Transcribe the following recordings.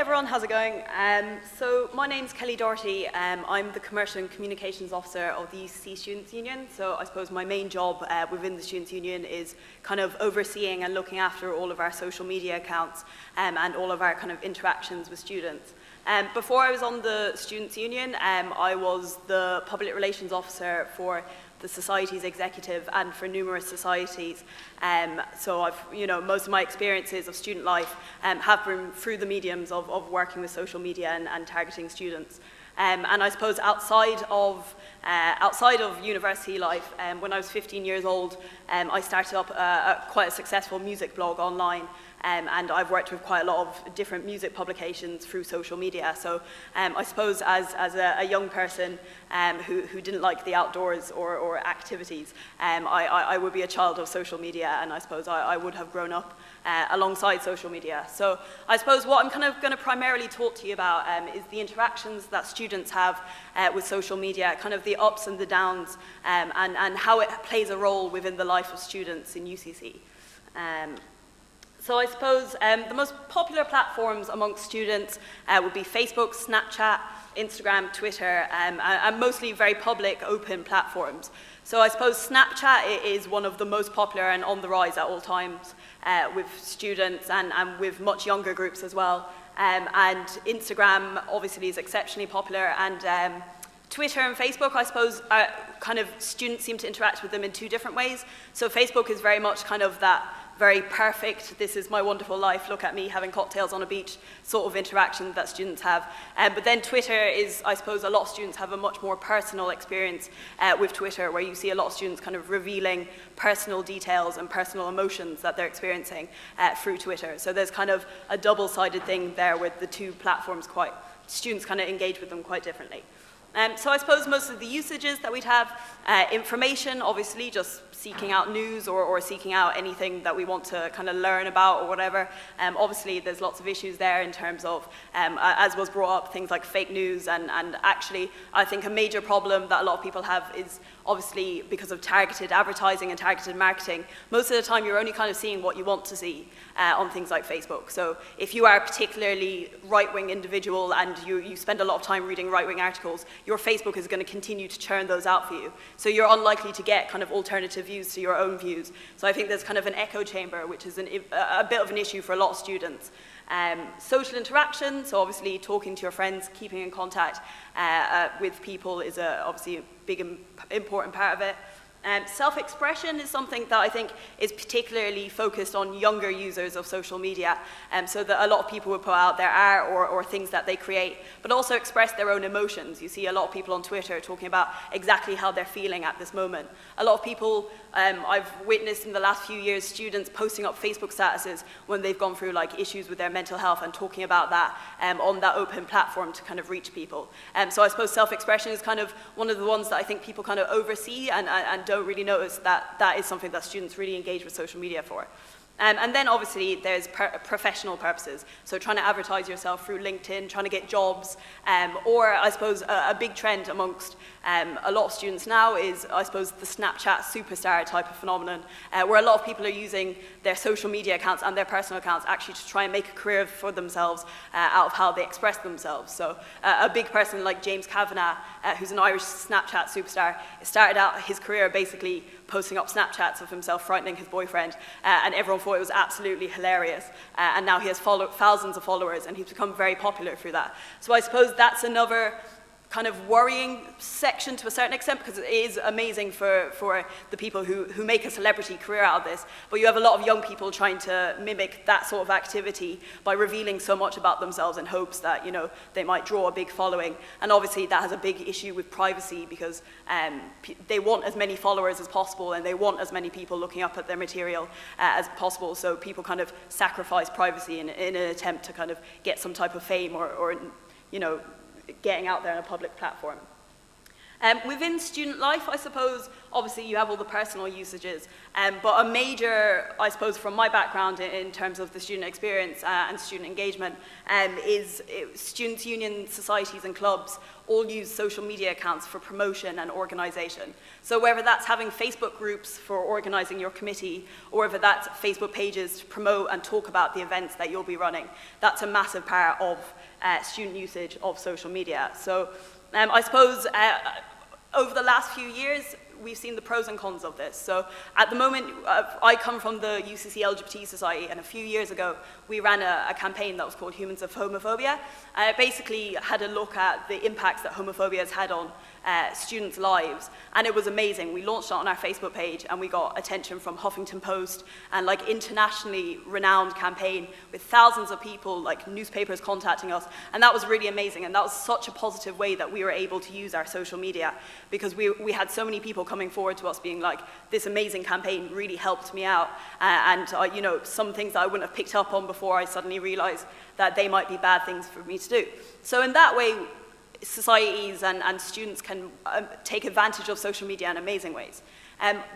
everyone, how's it going? So my name's Kelly Doherty. I'm the Commercial and Communications Officer of the UCC Students' Union. So I suppose my main job within the Students' Union is kind of overseeing and looking after all of our social media accounts and all of our kind of interactions with students. Before I was on the Students' Union, I was the Public Relations Officer for the Society's executive and for numerous societies. So most of my experiences of student life have been through the mediums of working with social media and targeting students. And I suppose outside of university life, when I was 15 years old, I started up quite a successful music blog online. And I've worked with quite a lot of different music publications through social media. So I suppose as a young person who didn't like the outdoors or activities, I would be a child of social media, and I suppose I would have grown up alongside social media. So I suppose what I'm kind of going to primarily talk to you about is the interactions that students have with social media, kind of the ups and the downs, and how it plays a role within the life of students in UCC. So I suppose the most popular platforms amongst students would be Facebook, Snapchat, Instagram, Twitter, and mostly very public, open platforms. So I suppose Snapchat is one of the most popular and on the rise at all times with students and with much younger groups as well. And Instagram obviously is exceptionally popular, and Twitter and Facebook, I suppose, kind of students seem to interact with them in two different ways. So Facebook is very much kind of that very perfect, this is my wonderful life, look at me having cocktails on a beach sort of interaction that students have. But then Twitter is, I suppose, a lot of students have a much more personal experience with Twitter, where you see a lot of students kind of revealing personal details and personal emotions that they're experiencing through Twitter. So there's kind of a double-sided thing there with the two platforms students kind of engage with them quite differently. So I suppose most of the usages that we'd have, information, obviously, just seeking out news or seeking out anything that we want to kind of learn about or whatever. Obviously, there's lots of issues there in terms of, as was brought up, things like fake news, and actually, I think a major problem that a lot of people have is obviously because of targeted advertising and targeted marketing. Most of the time, you're only kind of seeing what you want to see on things like Facebook. So if you are a particularly right-wing individual and you spend a lot of time reading right-wing articles, your Facebook is going to continue to churn those out for you. So you're unlikely to get kind of alternative views to your own views. So I think there's kind of an echo chamber, which is a bit of an issue for a lot of students. Social interaction, so obviously talking to your friends, keeping in contact with people is obviously a big, important part of it. Self-expression is something that I think is particularly focused on younger users of social media, so that a lot of people would put out their art or things that they create, but also express their own emotions. You see a lot of people on Twitter talking about exactly how they're feeling at this moment. A lot of people, I've witnessed in the last few years, students posting up Facebook statuses when they've gone through like issues with their mental health and talking about that on that open platform to kind of reach people. So I suppose self-expression is kind of one of the ones that I think people kind of oversee and don't really notice that is something that students really engage with social media for. And then obviously there's professional purposes, so trying to advertise yourself through LinkedIn, trying to get jobs, or I suppose a big trend amongst a lot of students now is, I suppose, the Snapchat superstar type of phenomenon, where a lot of people are using their social media accounts and their personal accounts actually to try and make a career for themselves out of how they express themselves. So a big person like James Kavanagh, who's an Irish Snapchat superstar, started out his career basically posting up Snapchats of himself frightening his boyfriend, and everyone thought it was absolutely hilarious. And now he has thousands of followers, and he's become very popular through that. So I suppose that's another kind of worrying section to a certain extent, because it is amazing for the people who make a celebrity career out of this, but you have a lot of young people trying to mimic that sort of activity by revealing so much about themselves in hopes that, you know, they might draw a big following. And obviously that has a big issue with privacy, because they want as many followers as possible, and they want as many people looking up at their material as possible, so people kind of sacrifice privacy in an attempt to kind of get some type of fame or you know, getting out there on a public platform. Within student life, I suppose, obviously you have all the personal usages, but a major, I suppose, from my background in terms of the student experience and student engagement, is students' union societies and clubs all use social media accounts for promotion and organization. So whether that's having Facebook groups for organizing your committee, or whether that's Facebook pages to promote and talk about the events that you'll be running, that's a massive part of student usage of social media. So I suppose over the last few years, we've seen the pros and cons of this. So at the moment, I come from the UCC LGBT Society, and a few years ago, we ran a campaign that was called Humans of Homophobia. It basically had a look at the impacts that homophobia has had on students' lives, and it was amazing. We launched it on our Facebook page, and we got attention from Huffington Post, and like internationally renowned campaign with thousands of people, like newspapers contacting us, and that was really amazing, and that was such a positive way that we were able to use our social media, because we had so many people coming forward to us being like, this amazing campaign really helped me out, and you know, some things that I wouldn't have picked up on before, I suddenly realized that they might be bad things for me to do. So in that way, societies and students can take advantage of social media in amazing ways.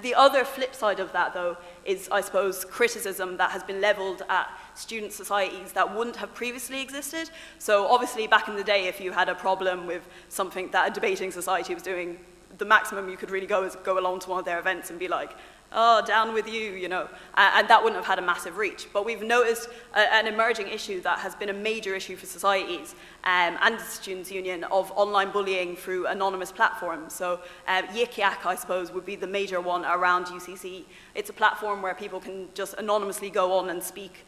The other flip side of that, though, is, I suppose, criticism that has been leveled at student societies that wouldn't have previously existed. So obviously, back in the day, if you had a problem with something that a debating society was doing, the maximum you could really go is go along to one of their events and be like, oh, down with you, you know, and that wouldn't have had a massive reach. But we've noticed an emerging issue that has been a major issue for societies and the Students' Union of online bullying through anonymous platforms. So Yik Yak, I suppose, would be the major one around UCC. It's a platform where people can just anonymously go on and speak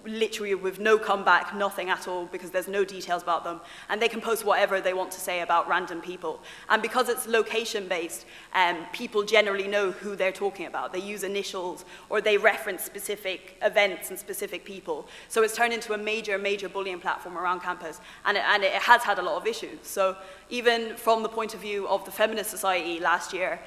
literally with no comeback, nothing at all, because there's no details about them, and they can post whatever they want to say about random people. And because it's location-based, people generally know who they're talking about. They use initials, or they reference specific events and specific people. So it's turned into a major, major bullying platform around campus, and it has had a lot of issues. So even from the point of view of the Feminist Society last year,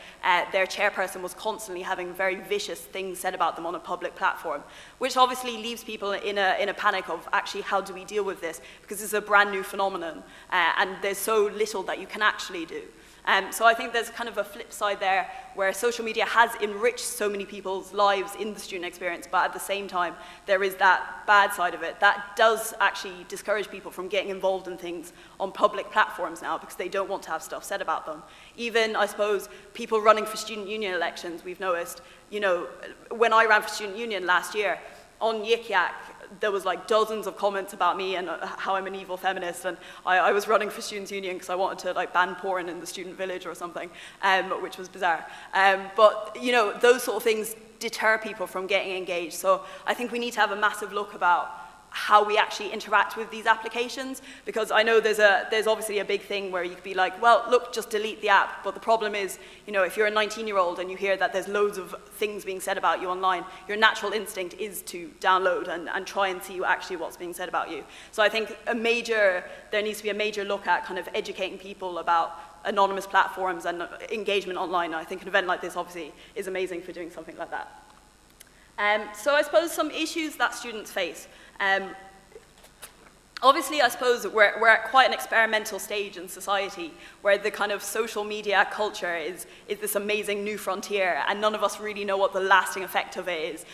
their chairperson was constantly having very vicious things said about them on a public platform, which obviously leaves people in a panic of actually how do we deal with this, because it's a brand new phenomenon and there's so little that you can actually do. So I think there's kind of a flip side there where social media has enriched so many people's lives in the student experience, but at the same time there is that bad side of it that does actually discourage people from getting involved in things on public platforms now because they don't want to have stuff said about them. Even, I suppose, people running for student union elections, we've noticed, you know, when I ran for student union last year, on Yik Yak, there was like dozens of comments about me and how I'm an evil feminist, and I was running for Students' Union because I wanted to like ban porn in the student village or something, which was bizarre. But you know, those sort of things deter people from getting engaged. So I think we need to have a massive look about how we actually interact with these applications, because I know there's obviously a big thing where you could be like, well, look, just delete the app. But the problem is, you know, if you're a 19-year-old and you hear that there's loads of things being said about you online, your natural instinct is to download and try and see actually what's being said about you. So I think there needs to be a major look at kind of educating people about anonymous platforms and engagement online. I think an event like this obviously is amazing for doing something like that. So I suppose some issues that students face. Obviously, I suppose we're at quite an experimental stage in society where the kind of social media culture is this amazing new frontier, and none of us really know what the lasting effect of it is,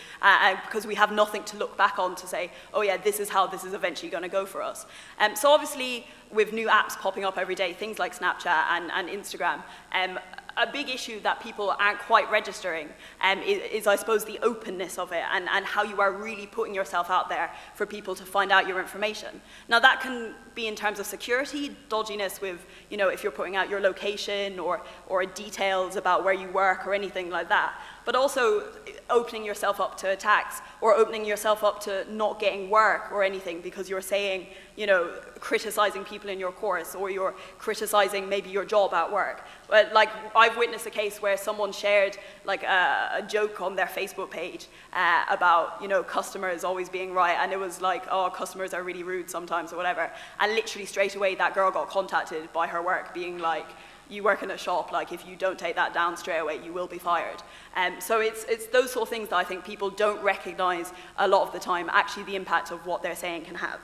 because we have nothing to look back on to say, oh yeah, this is how this is eventually going to go for us. So obviously, with new apps popping up every day, things like Snapchat and Instagram, a big issue that people aren't quite registering is, I suppose, the openness of it and how you are really putting yourself out there for people to find out your information. Now, that can be in terms of security, dodginess with, you know, if you're putting out your location or details about where you work or anything like that, but also opening yourself up to attacks or opening yourself up to not getting work or anything because you're saying, you know, criticizing people in your course, or you're criticizing maybe your job at work. But like, I've witnessed a case where someone shared like a joke on their Facebook page about, you know, customers always being right, and it was like, oh, customers are really rude sometimes or whatever, and literally straight away that girl got contacted by her work being like, you work in a shop, like if you don't take that down straight away, you will be fired. So it's those sort of things that I think people don't recognize a lot of the time, actually the impact of what they're saying can have.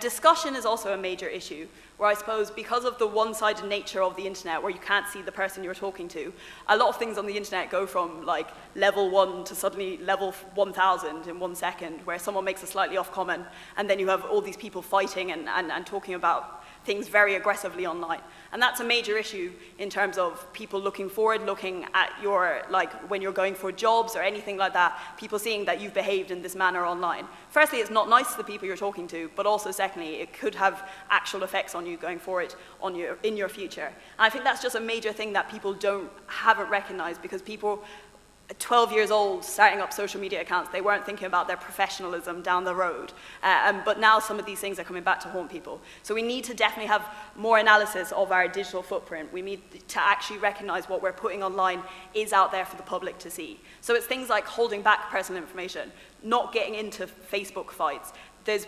Discussion is also a major issue, where I suppose because of the one-sided nature of the internet, where you can't see the person you're talking to, a lot of things on the internet go from like level 1 to suddenly level 1,000 in 1 second, where someone makes a slightly off comment, and then you have all these people fighting and talking about things very aggressively online. And that's a major issue in terms of people looking forward, looking at your, like when you're going for jobs or anything like that, people seeing that you've behaved in this manner online. Firstly, it's not nice to the people you're talking to, but also secondly, it could have actual effects on you going forward in your future. And I think that's just a major thing that people haven't recognized, because people 12 years old starting up social media accounts, they weren't thinking about their professionalism down the road. But now some of these things are coming back to haunt people. So we need to definitely have more analysis of our digital footprint. We need to actually recognize what we're putting online is out there for the public to see. So it's things like holding back personal information, not getting into Facebook fights. There's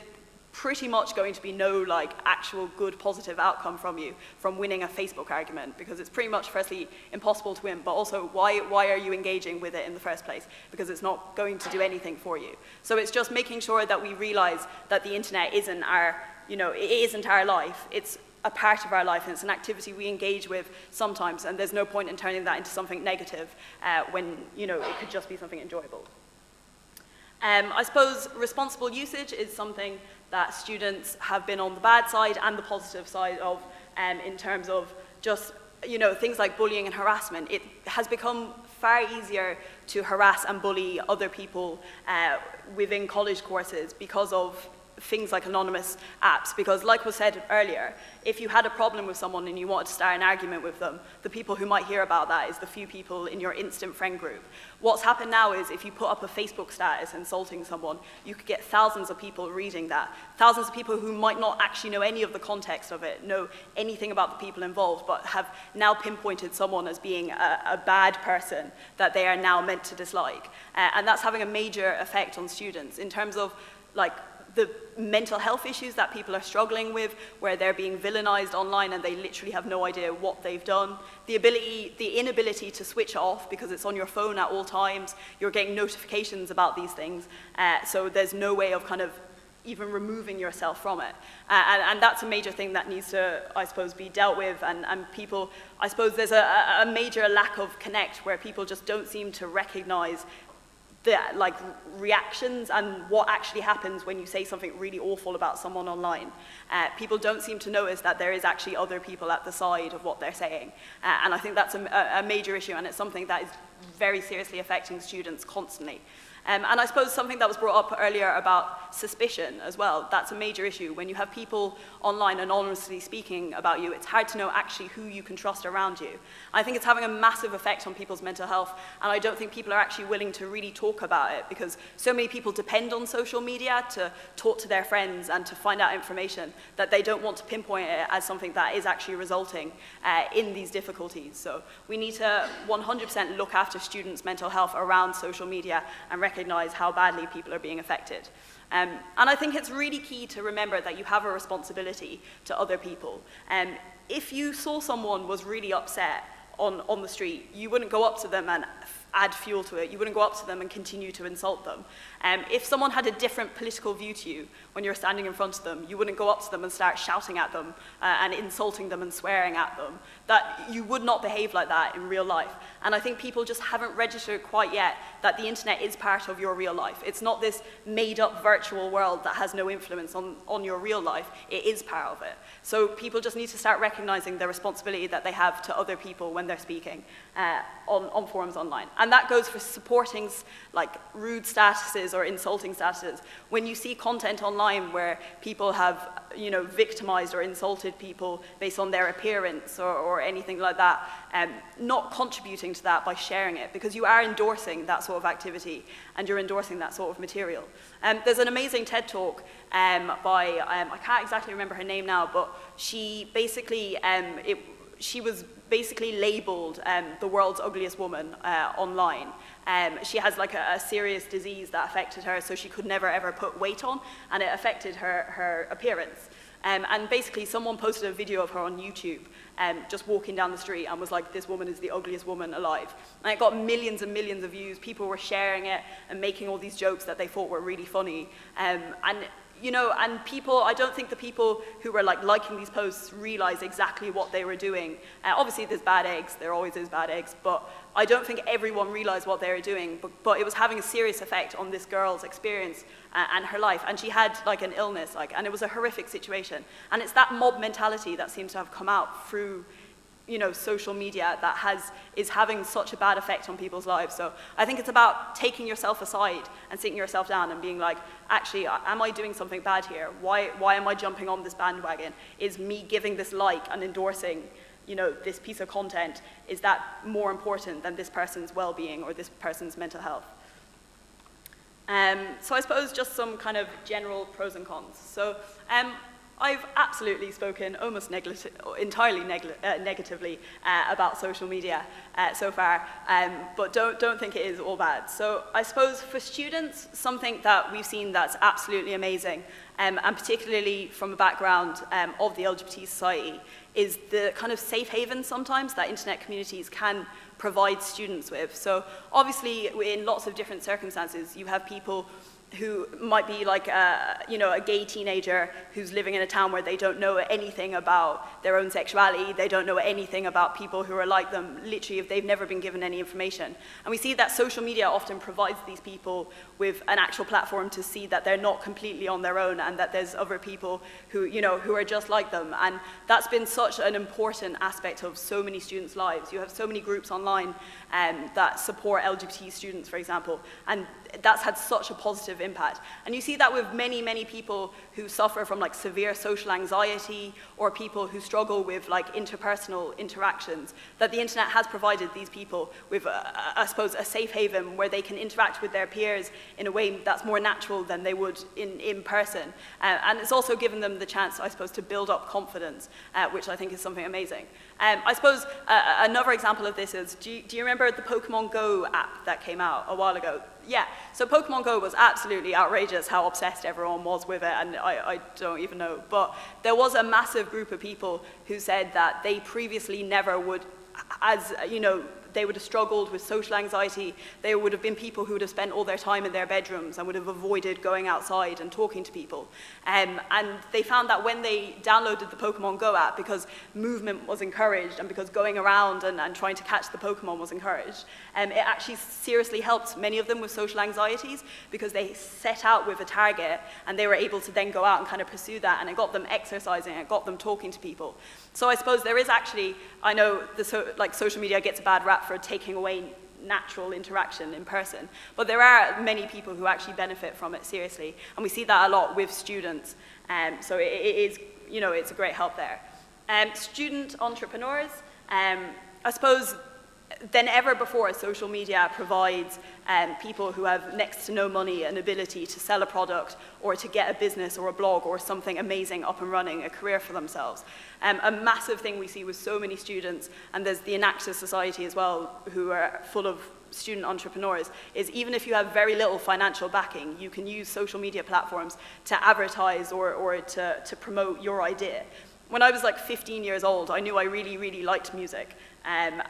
pretty much going to be no like actual good positive outcome from you from winning a Facebook argument, because it's pretty much firstly impossible to win, but also why are you engaging with it in the first place? Because it's not going to do anything for you. So it's just making sure that we realize that the internet isn't our, it isn't our life. It's a part of our life, and it's an activity we engage with sometimes, and there's no point in turning that into something negative when it could just be something enjoyable. I suppose responsible usage is something that students have been on the bad side and the positive side of, in terms of just things like bullying and harassment. It has become far easier to harass and bully other people within college courses because of things like anonymous apps, because like was said earlier, if you had a problem with someone and you wanted to start an argument with them, the people who might hear about that is the few people in your instant friend group. What's happened now is if you put up a Facebook status insulting someone, you could get thousands of people reading that. Thousands of people who might not actually know any of the context of it, know anything about the people involved, but have now pinpointed someone as being a bad person that they are now meant to dislike. And that's having a major effect on students in terms of like the mental health issues that people are struggling with, where they're being villainized online and they literally have no idea what they've done. The inability to switch off because it's on your phone at all times. You're getting notifications about these things, so there's no way of kind of even removing yourself from it. And that's a major thing that needs to, I suppose, be dealt with. And people, I suppose there's a major lack of connect where people just don't seem to recognize the reactions and what actually happens when you say something really awful about someone online. People don't seem to notice that there is actually other people at the side of what they're saying. And I think that's a major issue, and it's something that is very seriously affecting students constantly. And I suppose something that was brought up earlier about suspicion as well, that's a major issue. When you have people online anonymously speaking about you, it's hard to know actually who you can trust around you. I think it's having a massive effect on people's mental health, and I don't think people are actually willing to really talk about it, because so many people depend on social media to talk to their friends and to find out information that they don't want to pinpoint it as something that is actually resulting in these difficulties. So we need to 100% look after students' mental health around social media and recognize how badly people are being affected. And I think it's really key to remember that you have a responsibility to other people. If you saw someone was really upset on the street, you wouldn't go up to them and add fuel to it. You wouldn't go up to them and continue to insult them. If someone had a different political view to you when you're standing in front of them, you wouldn't go up to them and start shouting at them and insulting them and swearing at them. That you would not behave like that in real life. And I think people just haven't registered quite yet that the internet is part of your real life. It's not this made-up virtual world that has no influence on your real life. It is part of it. So people just need to start recognizing the responsibility that they have to other people when they're speaking on forums online. And that goes for supporting like rude statuses or insulting statuses. When you see content online where people have victimized or insulted people based on their appearance or anything like that, not contributing to that by sharing it, because you are endorsing that sort of activity and you're endorsing that sort of material. There's an amazing TED Talk by, I can't exactly remember her name now, but she basically, she was basically labeled the world's ugliest woman online. She has like a serious disease that affected her, so she could never ever put weight on, and it affected her appearance. And basically someone posted a video of her on YouTube just walking down the street and was like, this woman is the ugliest woman alive. And it got millions and millions of views. People were sharing it and making all these jokes that they thought were really funny. And and people, I don't think the people who were liking these posts realized exactly what they were doing. Obviously there's bad eggs, there always is bad eggs, but I don't think everyone realized what they were doing, but it was having a serious effect on this girl's experience and her life. And she had an illness, and it was a horrific situation. And it's that mob mentality that seems to have come out through social media that is having such a bad effect on people's lives. So I think it's about taking yourself aside and sitting yourself down and being like, actually, am I doing something bad here? Why am I jumping on this bandwagon? Is me giving this like and endorsing this piece of content, is that more important than this person's well-being or this person's mental health? So I suppose just some kind of general pros and cons. So I've absolutely spoken almost entirely negatively about social media so far, but don't think it is all bad. So I suppose for students, something that we've seen that's absolutely amazing, and particularly from a background of the LGBT society, is the kind of safe haven sometimes that internet communities can provide students with. So obviously in lots of different circumstances, you have people who might be a gay teenager who's living in a town where they don't know anything about their own sexuality, they don't know anything about people who are like them, literally if they've never been given any information. And we see that social media often provides these people with an actual platform to see that they're not completely on their own and that there's other people who are just like them. And that's been such an important aspect of so many students' lives. You have so many groups online that support LGBT students, for example, and that's had such a positive impact. And you see that with many, many people who suffer from severe social anxiety or people who struggle with interpersonal interactions, that the internet has provided these people with, I suppose, a safe haven where they can interact with their peers in a way that's more natural than they would in person. And it's also given them the chance, I suppose, to build up confidence, which I think is something amazing. I suppose another example of this is, do you remember the Pokemon Go app that came out a while ago? Yeah, so Pokemon Go was absolutely outrageous how obsessed everyone was with it, and I don't even know. But there was a massive group of people who said that they previously never would, they would have struggled with social anxiety. There would have been people who would have spent all their time in their bedrooms and would have avoided going outside and talking to people. And they found that when they downloaded the Pokemon Go app, because movement was encouraged and because going around and trying to catch the Pokemon was encouraged, it actually seriously helped many of them with social anxieties because they set out with a target and they were able to then go out and kind of pursue that, and it got them exercising, it got them talking to people. So I suppose there is actually, I know social media gets a bad rap for taking away natural interaction in person, but there are many people who actually benefit from it seriously, and we see that a lot with students. So it is, it's a great help there. Student entrepreneurs, I suppose than ever before, social media provides people who have next to no money an ability to sell a product or to get a business or a blog or something amazing up and running, a career for themselves. A massive thing we see with so many students, and there's the Enactus Society as well, who are full of student entrepreneurs, is even if you have very little financial backing, you can use social media platforms to advertise or to promote your idea. When I was 15 years old, I knew I really, really liked music. And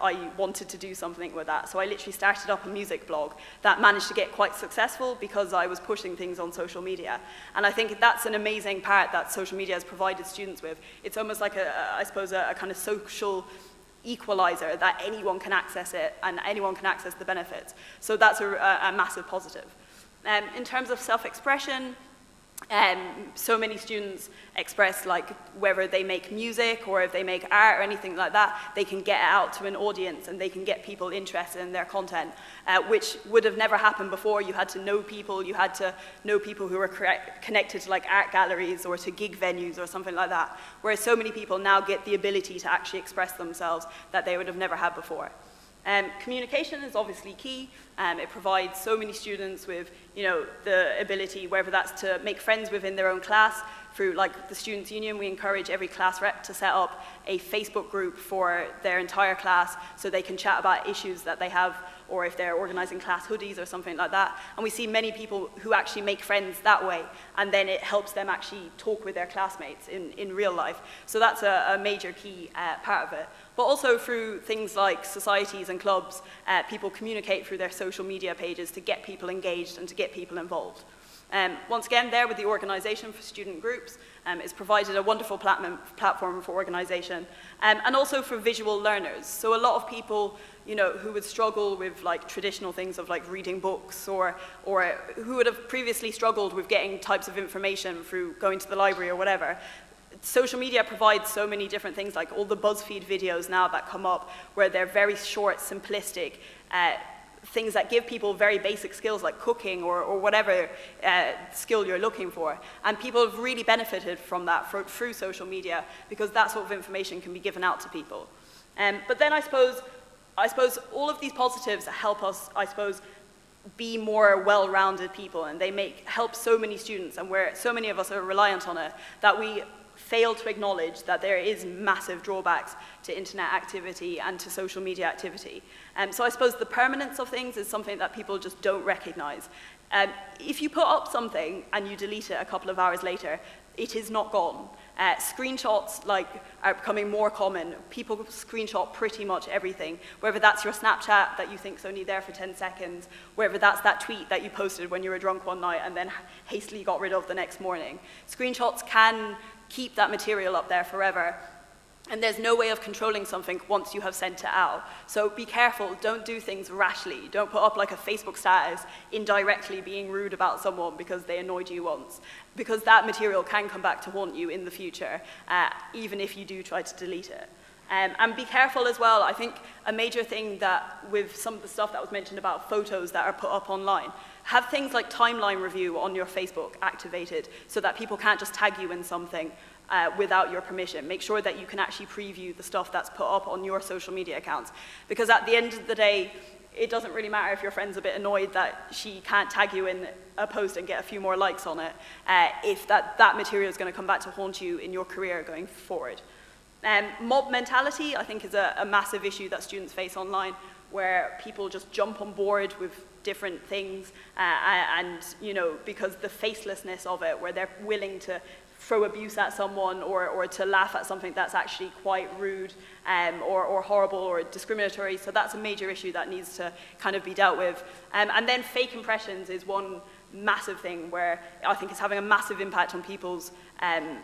I wanted to do something with that. So I literally started up a music blog that managed to get quite successful because I was pushing things on social media. And I think that's an amazing part that social media has provided students with. It's almost like I suppose a kind of social equalizer that anyone can access it and anyone can access the benefits. So that's a massive positive. In terms of self-expression, so many students express whether they make music or if they make art or anything like that, they can get it out to an audience and they can get people interested in their content, which would have never happened before. You had to know people, you had to know people who were connected to art galleries or to gig venues or something like that, whereas so many people now get the ability to actually express themselves that they would have never had before. Communication is obviously key. It provides so many students with, the ability, whether that's to make friends within their own class. Through the Students' Union, we encourage every class rep to set up a Facebook group for their entire class so they can chat about issues that they have, or if they're organizing class hoodies or something like that. And we see many people who actually make friends that way, and then it helps them actually talk with their classmates in real life. So that's a major key part of it. But also through things like societies and clubs, people communicate through their social media pages to get people engaged and to get people involved. Once again, there with the Organisation for Student Groups, it's provided a wonderful platform for organisation, and also for visual learners. So a lot of people, who would struggle with like traditional things of like reading books, or who would have previously struggled with getting types of information through going to the library or whatever. Social media provides so many different things, like all the BuzzFeed videos now that come up, where they're very short, simplistic, things that give people very basic skills like cooking or whatever skill you're looking for. And people have really benefited from that through social media, because that sort of information can be given out to people. But then I suppose all of these positives help us, be more well-rounded people, and they help so many students, and where so many of us are reliant on it, that we fail to acknowledge that there is massive drawbacks to internet activity and to social media activity. So I suppose the permanence of things is something that people just don't recognize. If you put up something and you delete it a couple of hours later, it is not gone. Screenshots are becoming more common. People screenshot pretty much everything, whether that's your Snapchat that you think is only there for 10 seconds, whether that's that tweet that you posted when you were drunk one night and then hastily got rid of the next morning. Screenshots can keep that material up there forever. And there's no way of controlling something once you have sent it out. So be careful, don't do things rashly. Don't put up like a Facebook status indirectly being rude about someone because they annoyed you once. Because that material can come back to haunt you in the future, even if you do try to delete it. And be careful as well. I think a major thing that with some of the stuff that was mentioned about photos that are put up online, have things like timeline review on your Facebook activated so that people can't just tag you in something without your permission. Make sure that you can actually preview the stuff that's put up on your social media accounts. Because at the end of the day, it doesn't really matter if your friend's a bit annoyed that she can't tag you in a post and get a few more likes on it, if that material is going to come back to haunt you in your career going forward. Mob mentality, I think, is a massive issue that students face online, where people just jump on board with different things, and because the facelessness of it, where they're willing to throw abuse at someone or to laugh at something that's actually quite rude or horrible or discriminatory. So that's a major issue that needs to kind of be dealt with. And then fake impressions is one massive thing where I think it's having a massive impact on people's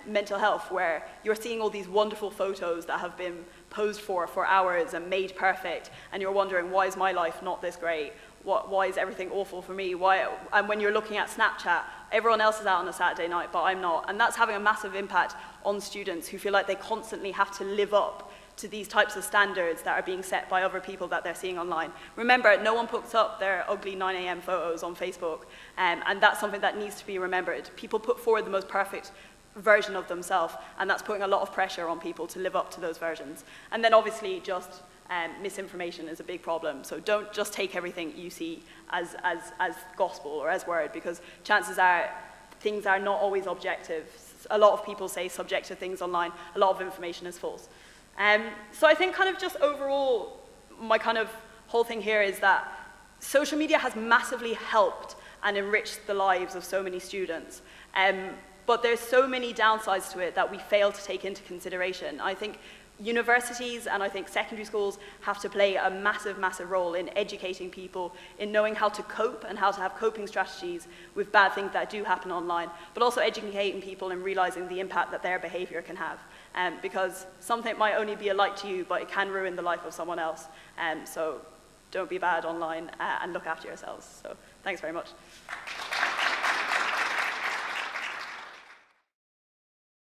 mental health, where you're seeing all these wonderful photos that have been posed for hours and made perfect, and you're wondering, why is my life not this great? Why is everything awful for me? And when you're looking at Snapchat, everyone else is out on a Saturday night, but I'm not. And that's having a massive impact on students who feel like they constantly have to live up to these types of standards that are being set by other people that they're seeing online. Remember, no one puts up their ugly 9 a.m. photos on Facebook, and that's something that needs to be remembered. People put forward the most perfect version of themselves, and that's putting a lot of pressure on people to live up to those versions. And then obviously just misinformation is a big problem. So don't just take everything you see as gospel or as word, because chances are things are not always objective. A lot of people say subjective things online. A lot of information is false. So I think kind of just overall, my kind of whole thing here is that social media has massively helped and enriched the lives of so many students. But there's so many downsides to it that we fail to take into consideration. I think universities and I think secondary schools have to play a massive, massive role in educating people, in knowing how to cope and how to have coping strategies with bad things that do happen online, but also educating people and realizing the impact that their behavior can have. Because something might only be a like to you, but it can ruin the life of someone else. So don't be bad online and look after yourselves. So thanks very much.